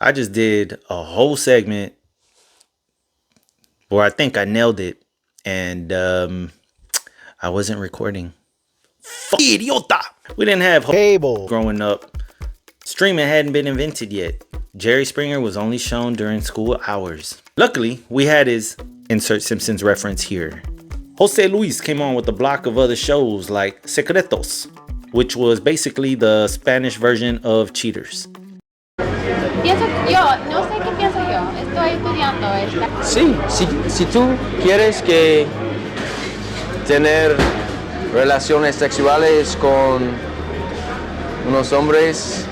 I just did a whole segment where I think I nailed it, and I wasn't recording. Idiota! We didn't have cable growing up. Streaming hadn't been invented yet. Jerry Springer was only shown during school hours. Luckily, we had his insert Simpsons reference here. Jose Luis came on with a block of other shows like Secretos, which was basically the Spanish version of Cheaters. Pienso, yo, no sé qué pienso yo, estoy estudiando esta. Sí, si tú quieres que tener relaciones sexuales con unos hombres,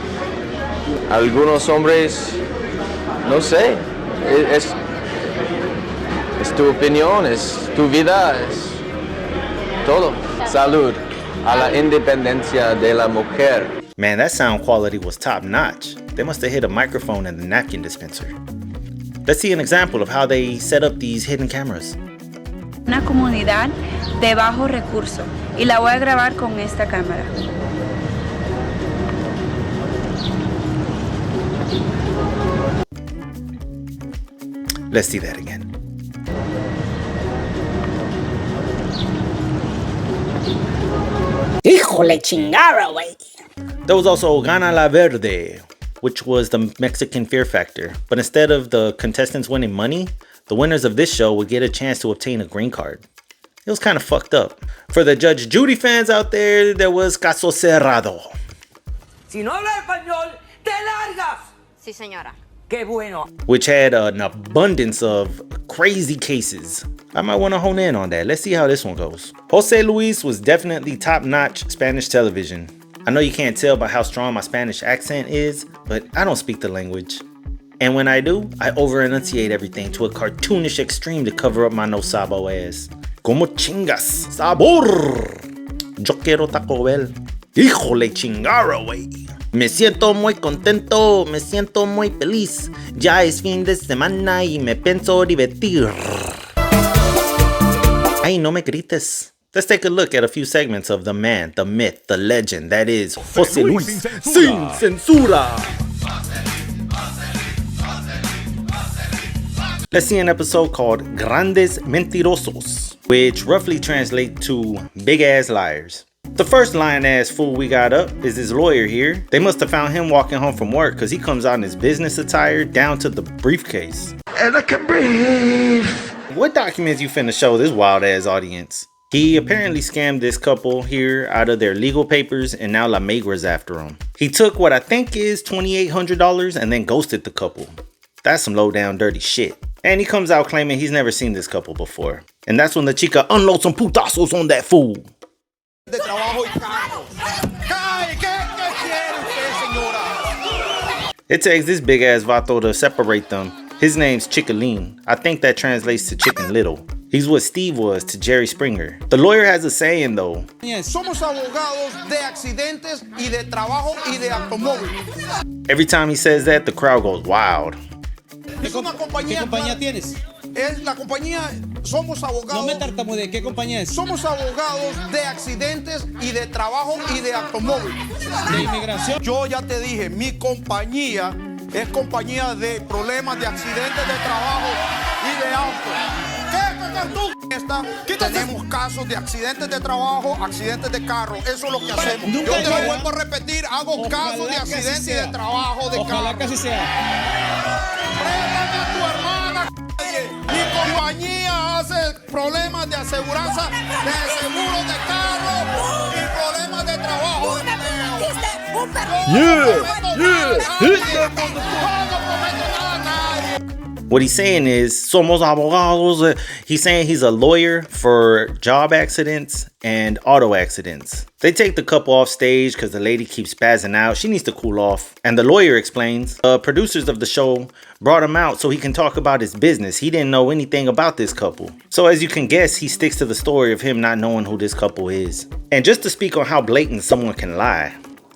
algunos hombres, no sé, es tu opinión, es tu vida, es todo. Salud a la independencia de la mujer. Man, that sound quality was top notch. They must have hit a microphone in the napkin dispenser. Let's see an example of how they set up these hidden cameras. Una comunidad de bajo recurso y la voy a grabar con esta cámara. Let's see that again. Híjole chingara, güey. There was also Gana la Verde, which was the Mexican Fear Factor. But instead of the contestants winning money, the winners of this show would get a chance to obtain a green card. It was kind of fucked up. For the Judge Judy fans out there was Caso Cerrado. Si no habla español, te largas. Sí, señora. Qué bueno. Which had an abundance of crazy cases. I might want to hone in on that. Let's see how this one goes. Jose Luis was definitely top-notch Spanish television. I know you can't tell by how strong my Spanish accent is, but I don't speak the language. And when I do, I over-enunciate everything to a cartoonish extreme to cover up my no sabo ass. Como chingas, sabor. Yo quiero Taco Bell. Híjole chingara, wey. Me siento muy contento, me siento muy feliz. Ya es fin de semana y me pienso divertir. Ay, no me grites. Let's take a look at a few segments of the man, the myth, the legend that is Jose Luis Sin Censura. Let's see an episode called Grandes Mentirosos, which roughly translates to big ass liars. The first lying ass fool we got up is his lawyer here. They must have found him walking home from work because he comes out in his business attire down to the briefcase. And I can breathe. What documents you finna show this wild ass audience? He apparently scammed this couple here out of their legal papers, and now La Migra's after him. He took what I think is $2,800 and then ghosted the couple. That's some low down dirty shit. And he comes out claiming he's never seen this couple before. And that's when the chica unloads some putazos on that fool. It takes this big ass vato to separate them. His name's Chicalin. I think that translates to Chicken Little. He's what Steve was to Jerry Springer. The lawyer has a saying though. Somos abogados de accidentes y de trabajo y de automóvil. Every time he says that, the crowd goes wild. Es una compañía. ¿Qué compañía tienes? Es la compañía. Somos abogados. No me tartamudees, ¿qué compañía es? Somos abogados de accidentes y de trabajo y de automóvil. De inmigración. Yo ya te dije, mi compañía es compañía de problemas de accidentes de trabajo y de auto. Tenemos casos de accidentes de trabajo, accidentes de carro. Eso es lo que hacemos. Yo te lo vuelvo a repetir. Hago casos de accidentes y de trabajo de carro. Ojalá que así sea. Préstame a tu hermana. Mi compañía hace problemas de aseguranza, de seguros de carro y problemas de trabajo. What he's saying is, somos abogados. He's saying he's a lawyer for job accidents and auto accidents. They take the couple off stage because the lady keeps spazzing out. She needs to cool off. And the lawyer explains, producers of the show brought him out so he can talk about his business. He didn't know anything about this couple. So as you can guess, he sticks to the story of him not knowing who this couple is. And just to speak on how blatant someone can lie,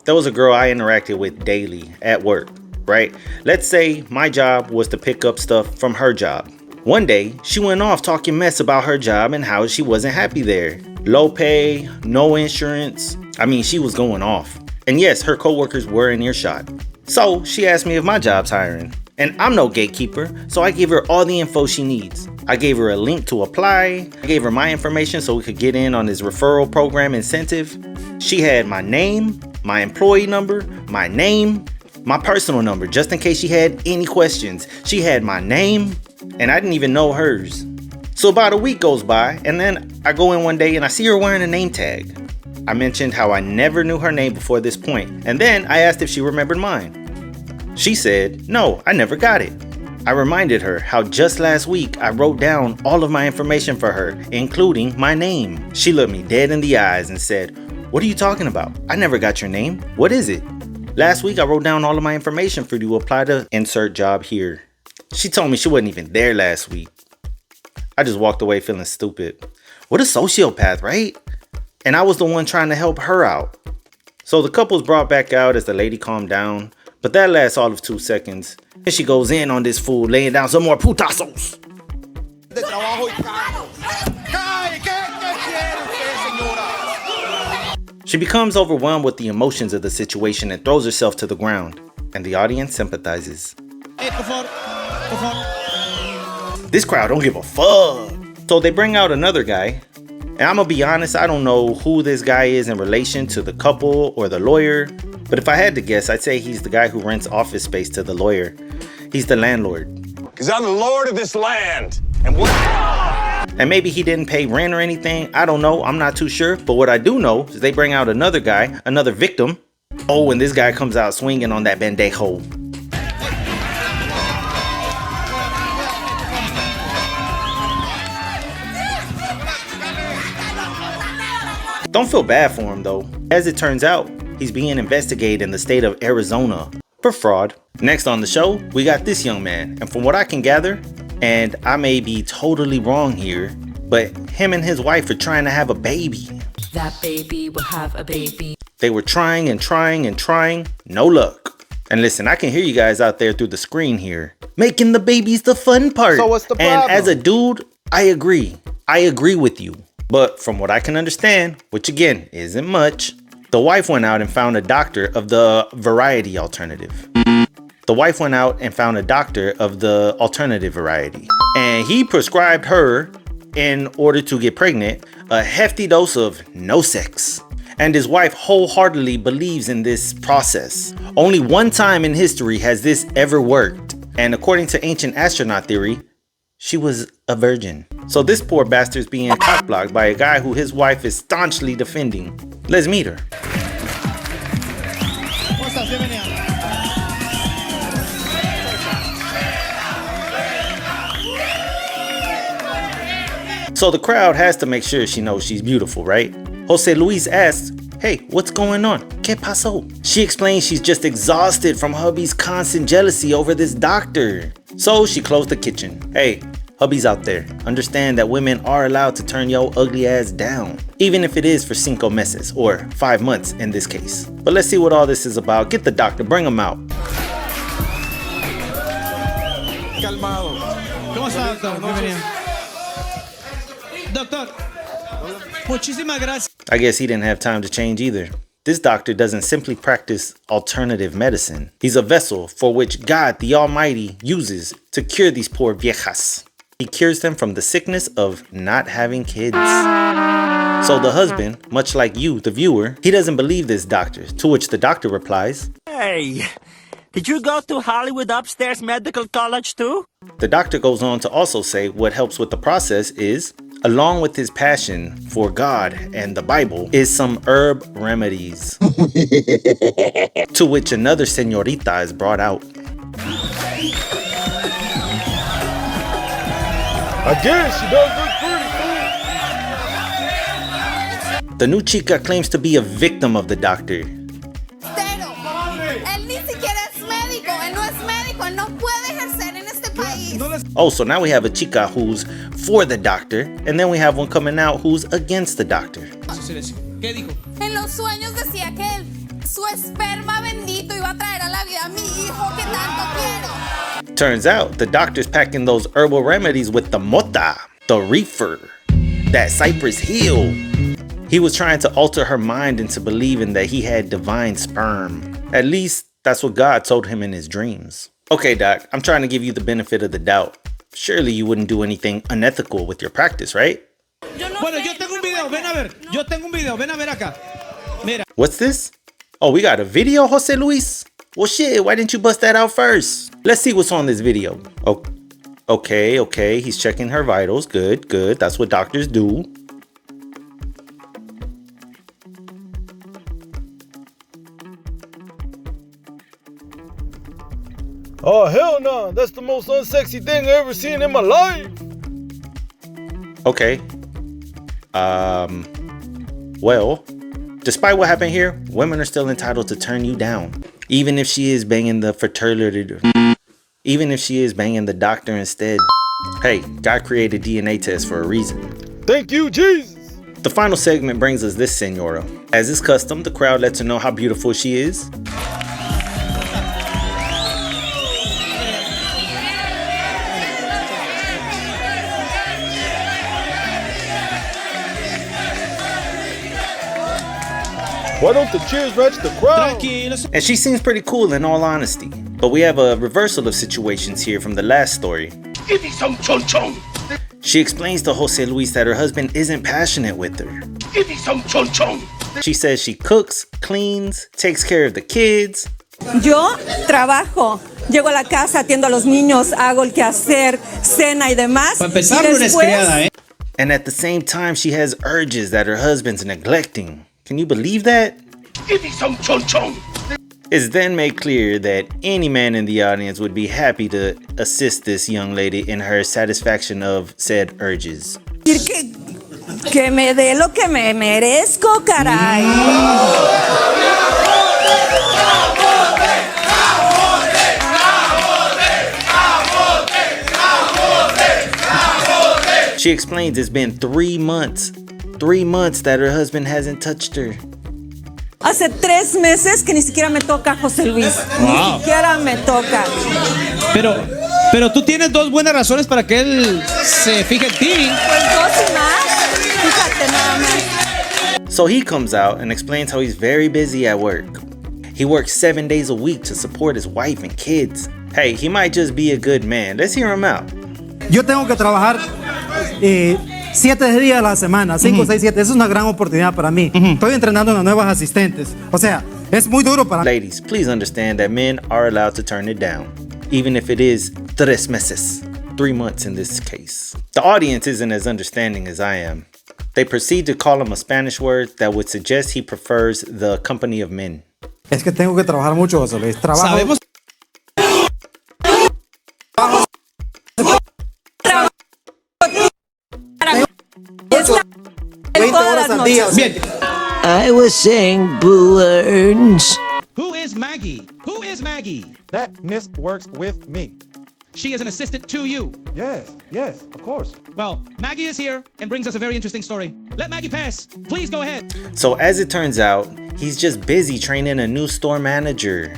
there was a girl I interacted with daily at work. Right? Let's say my job was to pick up stuff from her job. One day, she went off talking mess about her job and how she wasn't happy there. Low pay, no insurance. I mean, she was going off. And yes, her coworkers were in earshot. So she asked me if my job's hiring. And I'm no gatekeeper, so I gave her all the info she needs. I gave her a link to apply. I gave her my information so we could get in on his referral program incentive. She had my name, my employee number, my name, my personal number, just in case she had any questions. She had my name, and I didn't even know hers. So about a week goes by, and then I go in one day and I see her wearing a name tag. I mentioned how I never knew her name before this point, and then I asked if she remembered mine. She said, no, I never got it. I reminded her how just last week I wrote down all of my information for her, including my name. She looked me dead in the eyes and said, what are you talking about? I never got your name. What is it? Last week I wrote down all of my information for you to apply to insert job here. She told me she wasn't even there last week. I just walked away feeling stupid. What a sociopath, right? And I was the one trying to help her out. So the couple's brought back out as the lady calmed down. But that lasts all of 2 seconds. And she goes in on this fool, laying down some more putazos. She becomes overwhelmed with the emotions of the situation and throws herself to the ground. And the audience sympathizes. This crowd don't give a fuck. So they bring out another guy. And I'm gonna be honest, I don't know who this guy is in relation to the couple or the lawyer. But if I had to guess, I'd say he's the guy who rents office space to the lawyer. He's the landlord. Because I'm the lord of this land. And maybe he didn't pay rent or anything. I don't know. I'm not too sure. But what I do know is they bring out another guy, another victim. Oh, and this guy comes out swinging on that bendejo. Don't feel bad for him though. As it turns out, he's being investigated in the state of Arizona for fraud. Next on the show, we got this young man. And from what I can gather, and I may be totally wrong here, but him and his wife are trying to have a baby. That baby will have a baby. They were trying and trying and trying, no luck. And listen, I can hear you guys out there through the screen here. Making the babies the fun part. So what's the problem? And as a dude, I agree. I agree with you. But from what I can understand, which again isn't much, the wife went out and found a doctor of the variety alternative. The wife went out and found a doctor of the alternative variety. And he prescribed her, in order to get pregnant, a hefty dose of no sex. And his wife wholeheartedly believes in this process. Only one time in history has this ever worked. And according to ancient astronaut theory, she was a virgin. So this poor bastard's being cockblocked by a guy who his wife is staunchly defending. Let's meet her. So the crowd has to make sure she knows she's beautiful, right? Jose Luis asks, hey, what's going on? ¿Qué pasó? She explains she's just exhausted from hubby's constant jealousy over this doctor. So she closed the kitchen. Hey, hubby's out there. Understand that women are allowed to turn your ugly ass down. Even if it is for 5 meses, or 5 months in this case. But let's see what all this is about. Get the doctor, bring him out. Calmado. ¿Cómo está, doctor? Bienvenido. Doctor, muchísimas gracias. I guess he didn't have time to change either. This doctor doesn't simply practice alternative medicine. He's a vessel for which God the Almighty uses to cure these poor viejas. He cures them from the sickness of not having kids. So the husband, much like you, the viewer, he doesn't believe this doctor, to which the doctor replies, Hey, did you go to Hollywood Upstairs Medical College too? The doctor goes on to also say what helps with the process is, along with his passion for God and the Bible, is some herb remedies. To which another señorita is brought out. I guess she does look pretty. The new chica claims to be a victim of the doctor. Oh, so now we have a chica who's for the doctor, and then we have one coming out who's against the doctor. ¿Qué dijo? En los sueños decía que su esperma bendito iba a traer a la vida a mi hijo que tanto quiero. Turns out the doctor's packing those herbal remedies with the mota, the reefer, that cypress hill. He was trying to alter her mind into believing that he had divine sperm. At least that's what God told him in his dreams. Okay, Doc, I'm trying to give you the benefit of the doubt. Surely you wouldn't do anything unethical with your practice, right? Bueno, yo tengo un video, ven a ver. Yo tengo un video, ven a ver acá. Mira. What's this? Oh, we got a video, Jose Luis? Well, shit, why didn't you bust that out first? Let's see what's on this video. Oh, okay, he's checking her vitals. Good, that's what doctors do. Oh, hell no. That's the most unsexy thing I ever seen in my life. Okay. Well, despite what happened here, women are still entitled to turn you down. Even if she is banging the doctor instead. Hey, God created DNA tests for a reason. Thank you, Jesus. The final segment brings us this senora. As is custom, the crowd lets her know how beautiful she is. Why don't the cheers match the crowd? And she seems pretty cool in all honesty. But we have a reversal of situations here from the last story. Give me some chon chon. She explains to Jose Luis that her husband isn't passionate with her. Give me some chon chon. She says she cooks, cleans, takes care of the kids. Yo trabajo, llego a la casa, atiendo a los niños, hago el quehacer, cena y demás. Para empezar, no eres criada, ¿eh? And at the same time, she has urges that her husband's neglecting. Can you believe that? Give me some chon chon. It's then made clear that any man in the audience would be happy to assist this young lady in her satisfaction of said urges. Que me dé lo que me merezco, caray. She explains it's been 3 months. 3 months that her husband hasn't touched her. Hace 3 meses que ni siquiera me toca, José Luis. Wow. Ni siquiera me toca. Pero tú tienes 2 buenas razones para que él se fije en ti. Pues 2 y más. Fíjate nada más. So he comes out and explains how he's very busy at work. He works 7 days a week to support his wife and kids. Hey, he might just be a good man. Let's hear him out. Yo tengo que trabajar 7 días a la semana, 5, 6, 7. Eso es una gran oportunidad para mí. Estoy entrenando a nuevas asistentes. O sea, es muy duro para mí. Ladies, please understand that men are allowed to turn it down, even if it is 3 meses, 3 months in this case. The audience isn't as understanding as I am. They proceed to call him a Spanish word that would suggest he prefers the company of men. Es que tengo que trabajar mucho, José Luis. Trabajo. I was saying words. Who is Maggie? Who is Maggie? That miss works with me. She is an assistant to you. Yes, of course. Well, Maggie is here and brings us a very interesting story. Let Maggie pass. Please go ahead. So as it turns out, he's just busy training a new store manager.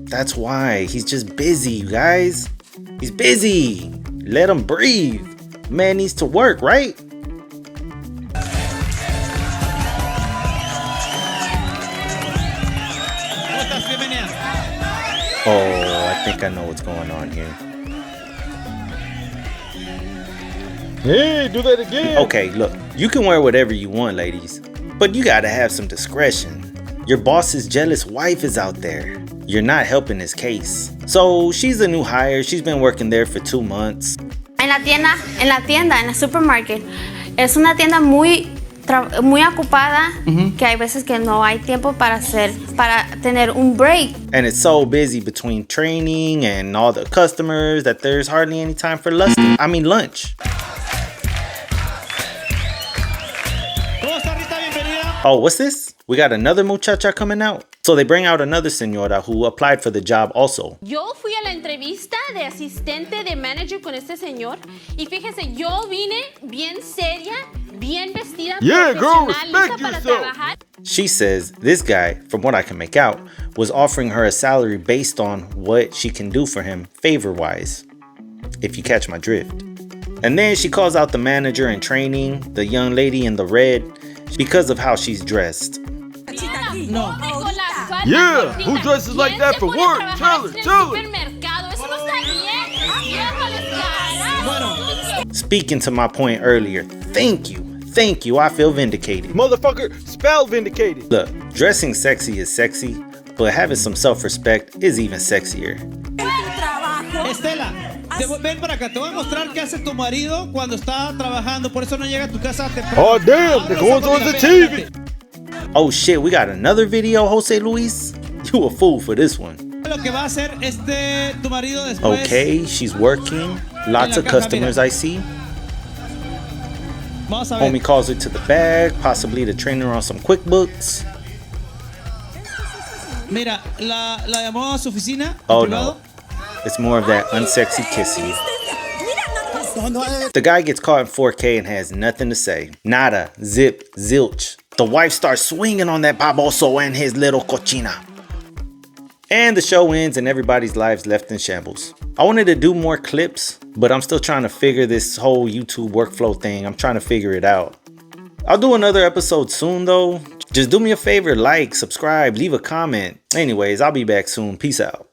That's why. He's just busy, you guys. He's busy. Let him breathe. Man needs to work, right? Oh, I think I know what's going on here. Hey, do that again. Okay, look, you can wear whatever you want, ladies, but you gotta have some discretion. Your boss's jealous wife is out there. You're not helping his case. So she's a new hire. She's been working there for 2 months. En la tienda, en la supermarket, es una tienda muy ocupada, que hay veces que no hay tiempo para tener un break. And it's so busy between training and all the customers that there's hardly any time for lunch. Oh, what's this? We got another muchacha coming out. So they bring out another señora who applied for the job also. Yo fui a la entrevista de asistente de manager con este señor y fíjese, yo vine bien seria, bien vestida, profesional, lista para trabajar. She says this guy, from what I can make out, was offering her a salary based on what she can do for him favor-wise, if you catch my drift. And then she calls out the manager in training, the young lady in the red, because of how she's dressed. Yeah, who dresses like that for work? Tell her. Speaking to my point earlier, thank you. Thank you, I feel vindicated. Motherfucker, spell vindicated. Look, dressing sexy is sexy, but having some self-respect is even sexier. Estela, ven para acá, te voy a mostrar qué hace tu marido cuando está trabajando, por eso no llega a tu casa temprano. Oh damn, they're going on the TV. Oh shit, we got another video, Jose Luis? You a fool for this one. Lo que va a hacer tu marido después. Okay, she's working. Lots of customers, I see. Vamos a ver. Homie calls her to the bag, possibly to train her on some QuickBooks. Mira, la llamó a su oficina. Oh no, it's more of that unsexy kissing. The guy gets caught in 4K and has nothing to say. Nada, zip, zilch. The wife starts swinging on that baboso and his little cochina. And the show ends and everybody's lives left in shambles. I wanted to do more clips, but I'm still trying to figure this whole YouTube workflow thing. I'm trying to figure it out. I'll do another episode soon though. Just do me a favor, like, subscribe, leave a comment. Anyways, I'll be back soon. Peace out.